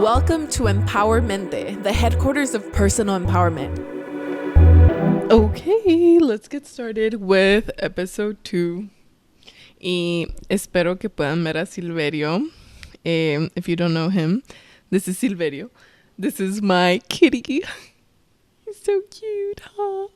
Welcome to Empowermente, the headquarters of personal empowerment. Okay, let's get started with episode 2. Y espero que puedan ver a Silverio. If you don't know him, this is Silverio. This is my kitty. He's so cute, huh?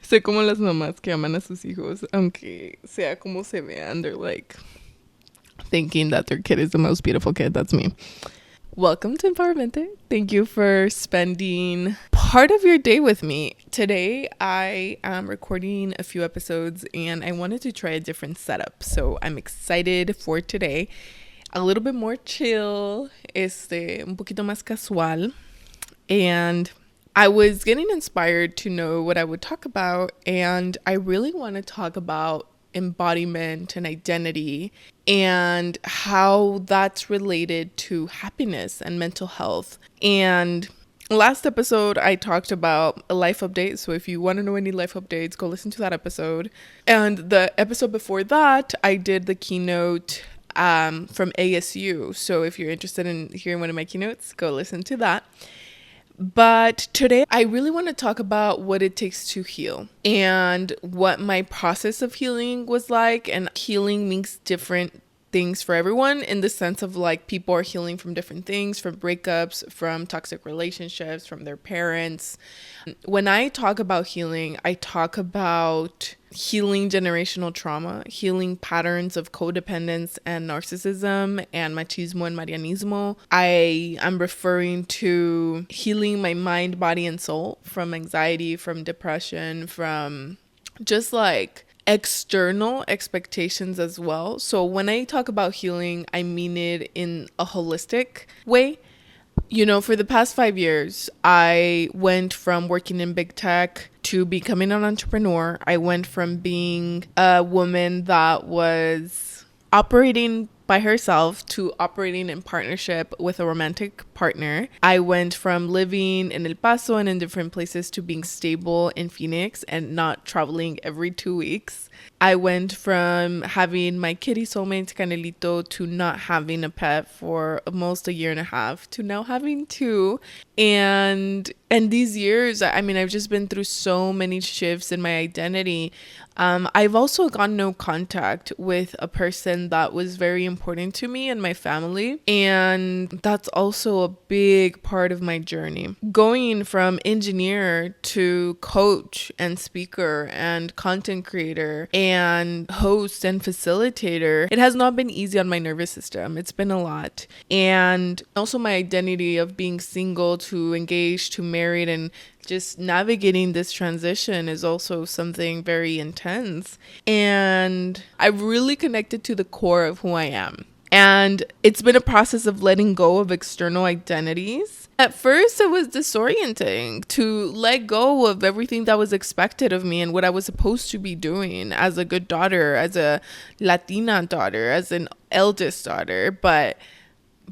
Soy como las mamás que aman a sus hijos, aunque sea como se vean, they're like thinking that their kid is the most beautiful kid. That's me. Welcome to Empowermente. Thank you for spending part of your day with me. Today, I am recording a few episodes and I wanted to try a different setup. So I'm excited for today. A little bit more chill, un poquito más casual. And I was getting inspired to know what I would talk about. And I really want to talk about embodiment and identity and how that's related to happiness and mental health. And last episode, I talked about a life update. So if you want to know any life updates, go listen to that episode. And the episode before that, I did the keynote from ASU. So if you're interested in hearing one of my keynotes, go listen to that. But today, I really want to talk about what it takes to heal and what my process of healing was like. And healing means different things for everyone in the sense of like people are healing from different things, from breakups, from toxic relationships, from their parents. When I talk about healing, I talk about healing generational trauma, healing patterns of codependence and narcissism and machismo and marianismo. I am referring to healing my mind, body, and soul from anxiety, from depression, from just like external expectations as well. So when I talk about healing, I mean it in a holistic way. You know, for the past 5 years, I went from working in big tech to becoming an entrepreneur. I went from being a woman that was operating by herself to operating in partnership with a romantic partner. I went from living in El Paso and in different places to being stable in Phoenix and not traveling every 2 weeks. I went from having my kitty soulmate Canelito to not having a pet for almost a year and a half to now having 2. And these years, I mean, I've just been through so many shifts in my identity. I've also gotten no contact with a person that was very important to me and my family. And that's also a big part of my journey. Going from engineer to coach and speaker and content creator and host and facilitator, it has not been easy on my nervous system. It's been a lot. And also my identity of being single to engaged to married and just navigating this transition is also something very intense. And I've really connected to the core of who I am. And it's been a process of letting go of external identities. At first, it was disorienting to let go of everything that was expected of me and what I was supposed to be doing as a good daughter, as a Latina daughter, as an eldest daughter. But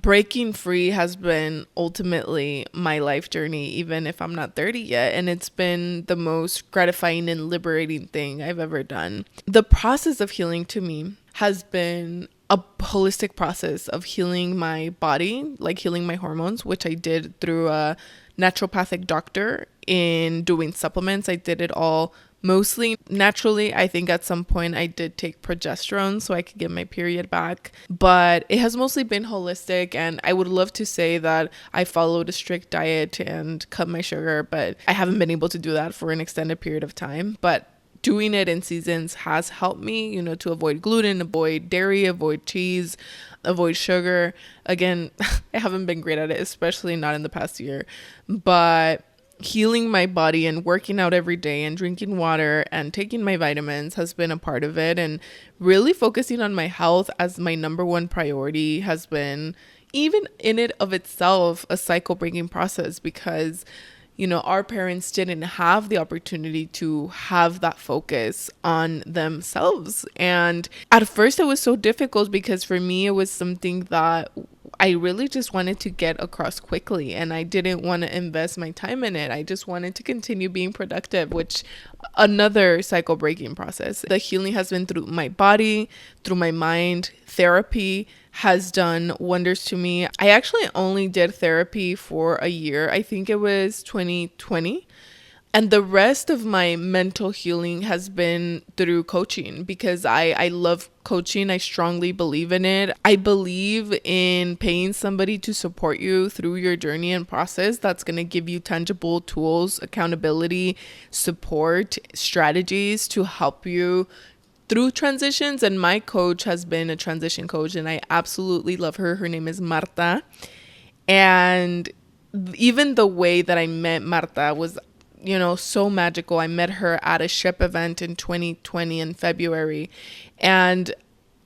breaking free has been ultimately my life journey, even if I'm not 30 yet. And it's been the most gratifying and liberating thing I've ever done. The process of healing to me has been a holistic process of healing my body, like healing my hormones, which I did through a naturopathic doctor in doing supplements. I did it all mostly naturally. I think at some point I did take progesterone so I could get my period back, but it has mostly been holistic. And I would love to say that I followed a strict diet and cut my sugar, but I haven't been able to do that for an extended period of time. But doing it in seasons has helped me, you know, to avoid gluten, avoid dairy, avoid cheese, avoid sugar. Again, I haven't been great at it, especially not in the past year, but healing my body and working out every day and drinking water and taking my vitamins has been a part of it. And really focusing on my health as my number one priority has been, even in it of itself, a cycle breaking process because, you know, our parents didn't have the opportunity to have that focus on themselves. And at first it was so difficult because for me, it was something that I really just wanted to get across quickly, and I didn't want to invest my time in it. I just wanted to continue being productive, which another cycle breaking process. The healing has been through my body, through my mind. Therapy has done wonders to me. I actually only did therapy for a year. I think it was 2020. And the rest of my mental healing has been through coaching, because I love coaching. I strongly believe in it. I believe in paying somebody to support you through your journey and process that's going to give you tangible tools, accountability, support, strategies to help you through transitions. And my coach has been a transition coach, and I absolutely love her. Her name is Marta. And even the way that I met Marta was, so magical. I met her at a ship event in 2020 in February. And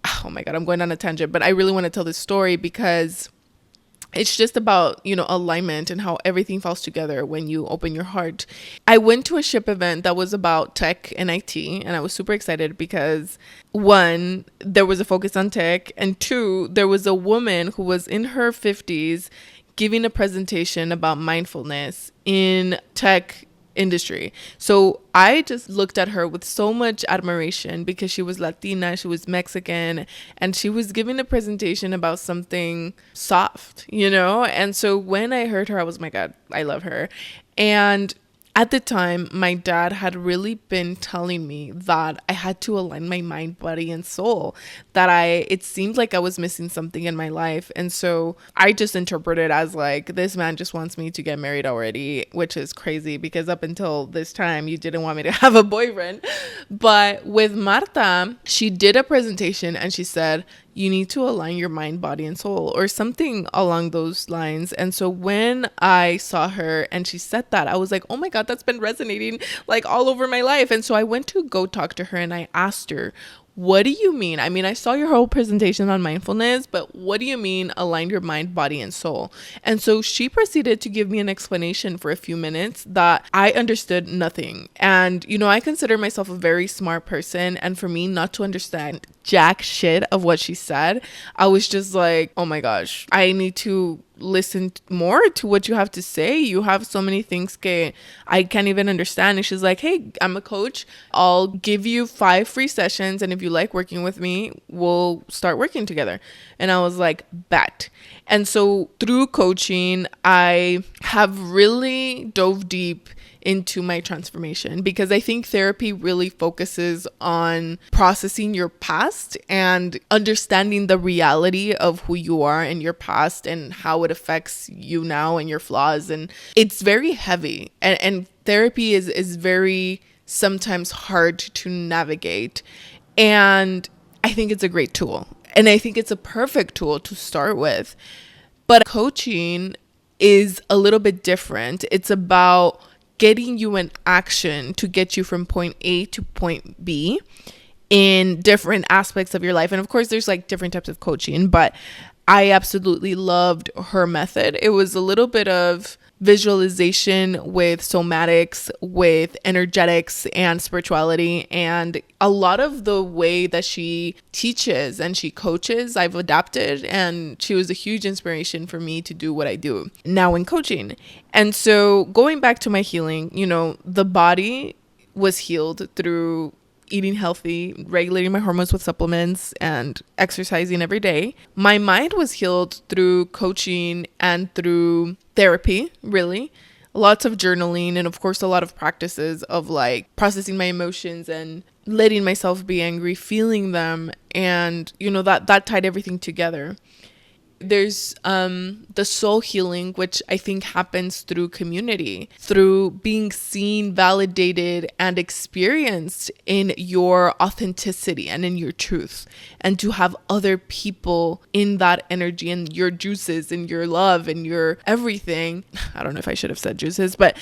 oh my God, I'm going on a tangent, but I really want to tell this story because it's just about, alignment and how everything falls together when you open your heart. I went to a ship event that was about tech and IT, and I was super excited because, one, there was a focus on tech, and two, there was a woman who was in her 50s giving a presentation about mindfulness in tech industry. So I just looked at her with so much admiration because she was Latina, she was Mexican, and she was giving a presentation about something soft, And so when I heard her, I was, my God, I love her. And at the time, my dad had really been telling me that I had to align my mind, body, and soul, that it seemed like I was missing something in my life. And so I just interpreted as like, this man just wants me to get married already, which is crazy because up until this time, you didn't want me to have a boyfriend. But with Marta, she did a presentation and she said, you need to align your mind, body, and soul, or something along those lines. And so when I saw her and she said that, I was like, oh my God, that's been resonating like all over my life. And so I went to go talk to her and I asked her, what do you mean? I mean, I saw your whole presentation on mindfulness, but what do you mean align your mind, body, and soul? And so she proceeded to give me an explanation for a few minutes that I understood nothing. And, I consider myself a very smart person. And for me not to understand jack shit of what she said, I was just like, oh my gosh, I need to listen more to what you have to say. You have so many things I can't even understand. And she's like, hey, I'm a coach. I'll give you 5 free sessions. And if you like working with me, we'll start working together. And I was like, bet. And so through coaching, I have really dove deep into my transformation because I think therapy really focuses on processing your past and understanding the reality of who you are in your past and how it affects you now and your flaws. And it's very heavy, and therapy is very sometimes hard to navigate. And I think it's a great tool, and I think it's a perfect tool to start with. But coaching is a little bit different. It's about getting you in action to get you from point A to point B in different aspects of your life. And of course, there's like different types of coaching, but I absolutely loved her method. It was a little bit of visualization with somatics, with energetics and spirituality. And a lot of the way that she teaches and she coaches, I've adapted, and she was a huge inspiration for me to do what I do now in coaching. And so going back to my healing, the body was healed through eating healthy, regulating my hormones with supplements, and exercising every day. My mind was healed through coaching and through therapy, really. Lots of journaling, and of course a lot of practices of like processing my emotions and letting myself be angry, feeling them, and that tied everything together. There's the soul healing, which I think happens through community, through being seen, validated, and experienced in your authenticity and in your truth, and to have other people in that energy and your juices and your love and your everything. I don't know if I should have said juices, but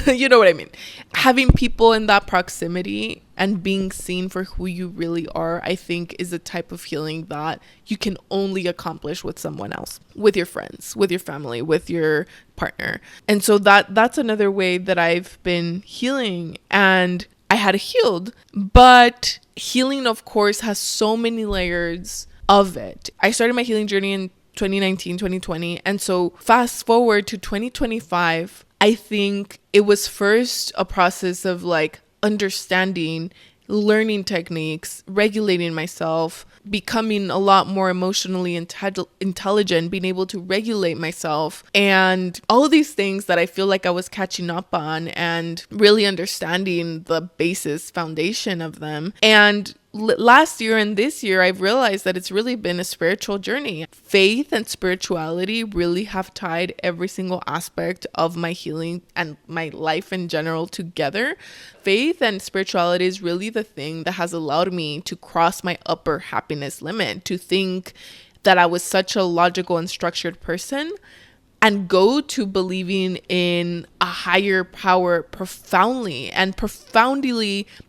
you know what I mean. Having people in that proximity and being seen for who you really are, I think, is a type of healing that you can only accomplish with someone else, with your friends, with your family, with your partner. And so that's another way that I've been healing, and I had healed. But healing, of course, has so many layers of it. I started my healing journey in 2019, 2020. And so fast forward to 2025, I think it was first a process of like understanding, learning techniques, regulating myself, becoming a lot more emotionally intelligent, being able to regulate myself, and all of these things that I feel like I was catching up on and really understanding the basis foundation of them. And last year and this year, I've realized that it's really been a spiritual journey. Faith and spirituality really have tied every single aspect of my healing and my life in general together. Faith and spirituality is really the thing that has allowed me to cross my upper happiness limit, to think that I was such a logical and structured person, and go to believing in a higher power profoundly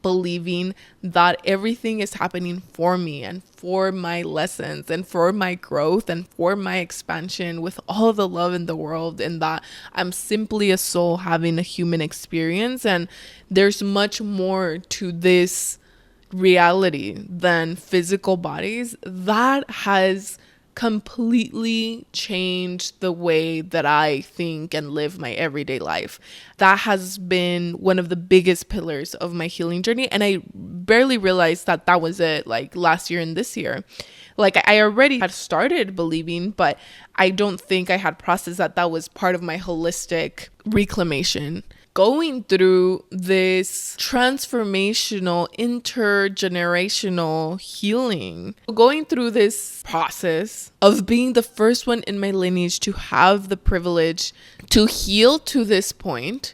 believing that everything is happening for me and for my lessons and for my growth and for my expansion with all the love in the world, and that I'm simply a soul having a human experience, and there's much more to this reality than physical bodies. That has completely changed the way that I think and live my everyday life. That has been one of the biggest pillars of my healing journey, and I barely realized that that was it, like last year and this year. Like I already had started believing, but I don't think I had processed that that was part of my holistic reclamation. Going through this transformational, intergenerational healing, going through this process of being the first one in my lineage to have the privilege to heal to this point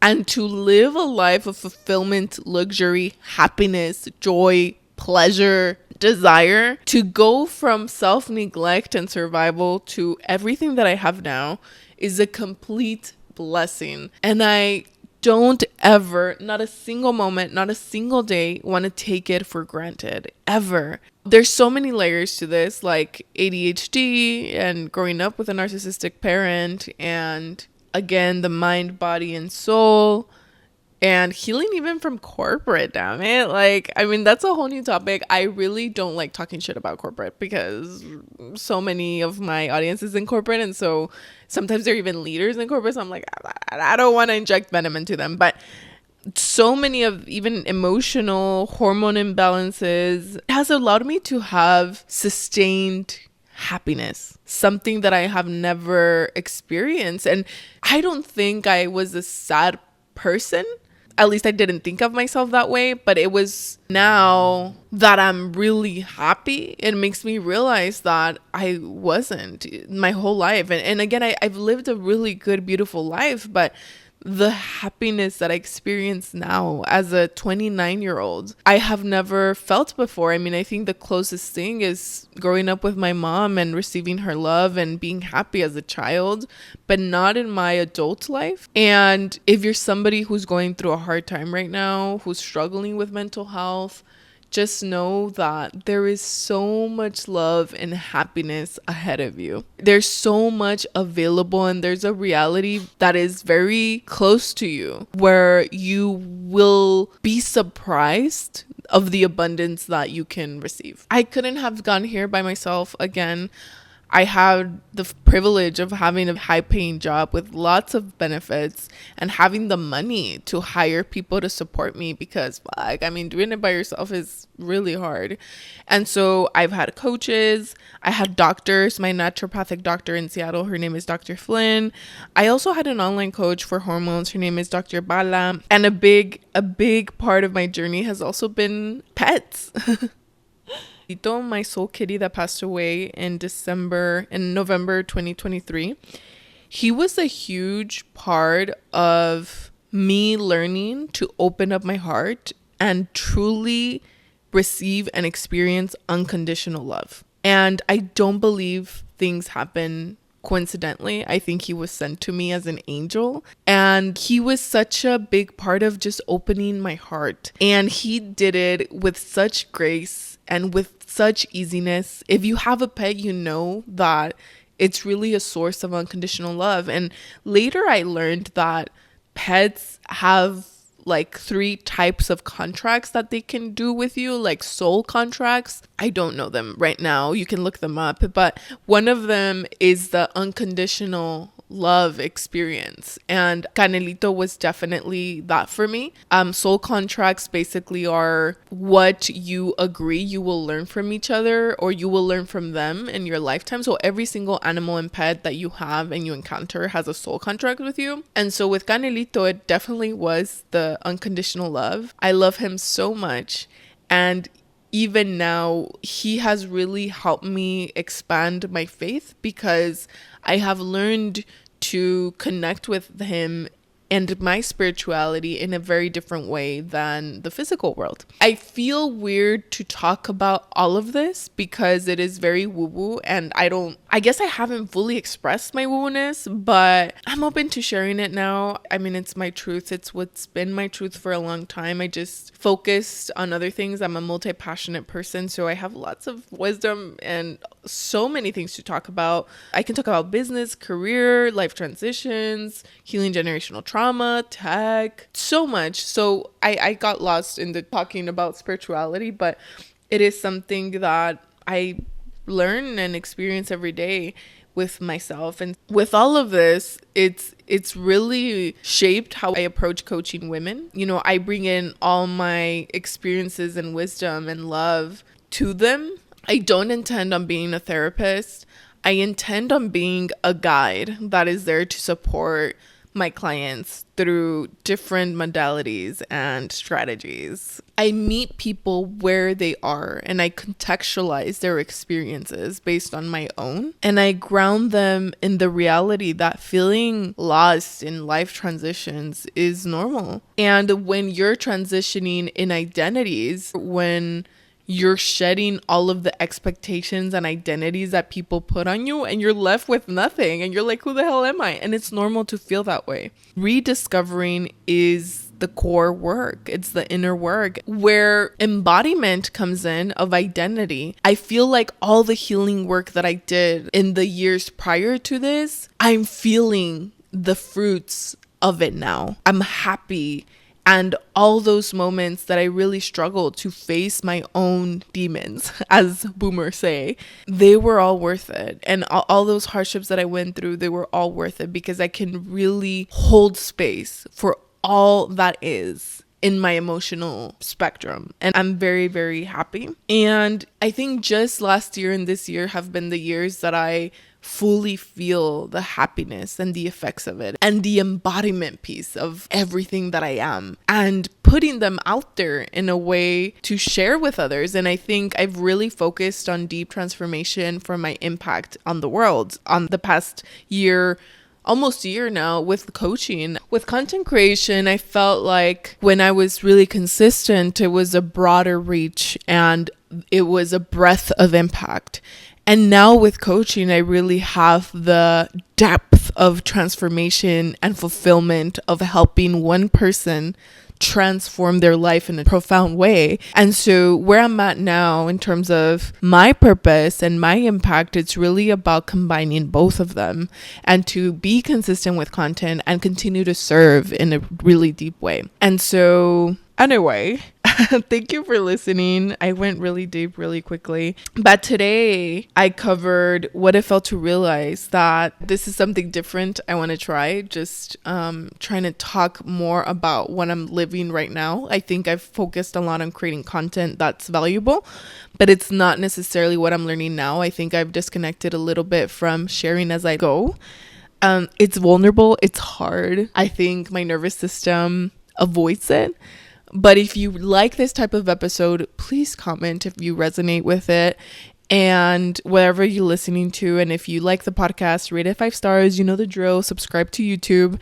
and to live a life of fulfillment, luxury, happiness, joy, pleasure, desire, to go from self-neglect and survival to everything that I have now is a complete blessing. And I don't ever, not a single moment, not a single day, want to take it for granted, ever. There's so many layers to this, like ADHD and growing up with a narcissistic parent, and again, the mind, body, and soul, and healing even from corporate, damn it. Like, I mean, that's a whole new topic. I really don't like talking shit about corporate because so many of my audience is in corporate, and so sometimes they're even leaders in corporate, so I'm like, I don't want to inject venom into them. But so many of even emotional hormone imbalances has allowed me to have sustained happiness, something that I have never experienced. And I don't think I was a sad person. At least I didn't think of myself that way, but it was now that I'm really happy, it makes me realize that I wasn't my whole life. And again, I've lived a really good, beautiful life, but the happiness that I experience now as a 29-year-old, I have never felt before. I mean, I think the closest thing is growing up with my mom and receiving her love and being happy as a child, but not in my adult life. And if you're somebody who's going through a hard time right now, who's struggling with mental health, just know that there is so much love and happiness ahead of you. There's so much available, and there's a reality that is very close to you where you will be surprised of the abundance that you can receive. I couldn't have gone here by myself again. I had the privilege of having a high-paying job with lots of benefits and having the money to hire people to support me because, like, I mean, doing it by yourself is really hard. And so I've had coaches, I had doctors, my naturopathic doctor in Seattle, her name is Dr. Flynn. I also had an online coach for hormones, her name is Dr. Bala. And a big part of my journey has also been pets. My soul kitty that passed away in November 2023, he was a huge part of me learning to open up my heart and truly receive and experience unconditional love. And I don't believe things happen coincidentally. I think he was sent to me as an angel, and he was such a big part of just opening my heart, and he did it with such grace and with such easiness. If you have a pet, you know that it's really a source of unconditional love. And later I learned that pets have like 3 types of contracts that they can do with you, like soul contracts. I don't know them right now. You can look them up. But one of them is the unconditional love experience, and Canelito was definitely that for me. Soul contracts basically are what you agree you will learn from each other, or you will learn from them in your lifetime. So every single animal and pet that you have and you encounter has a soul contract with you. And so with Canelito, it definitely was the unconditional love. I love him so much, and even now, he has really helped me expand my faith, because I have learned to connect with him and my spirituality in a very different way than the physical world. I feel weird to talk about all of this because it is very woo-woo, and I guess I haven't fully expressed my woo-ness, but I'm open to sharing it now. I mean, it's my truth. It's what's been my truth for a long time. I just focused on other things. I'm a multi-passionate person, so I have lots of wisdom and so many things to talk about. I can talk about business, career, life transitions, healing generational trauma, tech, so much. So I got lost in the talking about spirituality, but it is something that I learn and experience every day with myself. And with all of this, it's really shaped how I approach coaching women. You know, I bring in all my experiences and wisdom and love to them. I don't intend on being a therapist. I intend on being a guide that is there to support my clients through different modalities and strategies. I meet people where they are, and I contextualize their experiences based on my own, and I ground them in the reality that feeling lost in life transitions is normal. And when you're transitioning in identities, when you're shedding all of the expectations and identities that people put on you, and you're left with nothing, and you're like, who the hell am I? And it's normal to feel that way. Rediscovering is the core work. It's the inner work where embodiment comes in of identity. I feel like all the healing work that I did in the years prior to this, I'm feeling the fruits of it now. I'm happy. And all those moments that I really struggled to face my own demons, as boomers say, they were all worth it. And all those hardships that I went through, they were all worth it, because I can really hold space for all that is in my emotional spectrum. And I'm very, very happy. And I think just last year and this year have been the years that I fully feel the happiness and the effects of it, and the embodiment piece of everything that I am, and putting them out there in a way to share with others. And I think I've really focused on deep transformation for my impact on the world on the past year, almost a year now, with coaching. With content creation, I felt like when I was really consistent, it was a broader reach and it was a breadth of impact. And now with coaching, I really have the depth of transformation and fulfillment of helping one person transform their life in a profound way. And so where I'm at now in terms of my purpose and my impact, it's really about combining both of them, and to be consistent with content and continue to serve in a really deep way. And so anyway, thank you for listening. I went really deep really quickly. But today I covered what it felt to realize that this is something different I want to try. Just trying to talk more about what I'm living right now. I think I've focused a lot on creating content that's valuable, but it's not necessarily what I'm learning now. I think I've disconnected a little bit from sharing as I go. It's vulnerable. It's hard. I think my nervous system avoids it. But if you like this type of episode, please comment if you resonate with it, and whatever you're listening to. And if you like the podcast, rate it 5 stars. You know the drill. Subscribe to YouTube.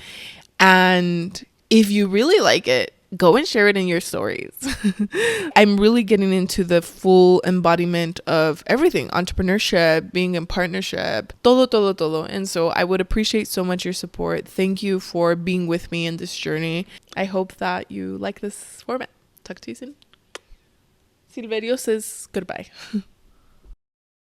And if you really like it, go and share it in your stories. I'm really getting into the full embodiment of everything: entrepreneurship, being in partnership, todo. And so I would appreciate so much your support. Thank you for being with me in this journey. I hope that you like this format. Talk to you soon. Silverio says goodbye.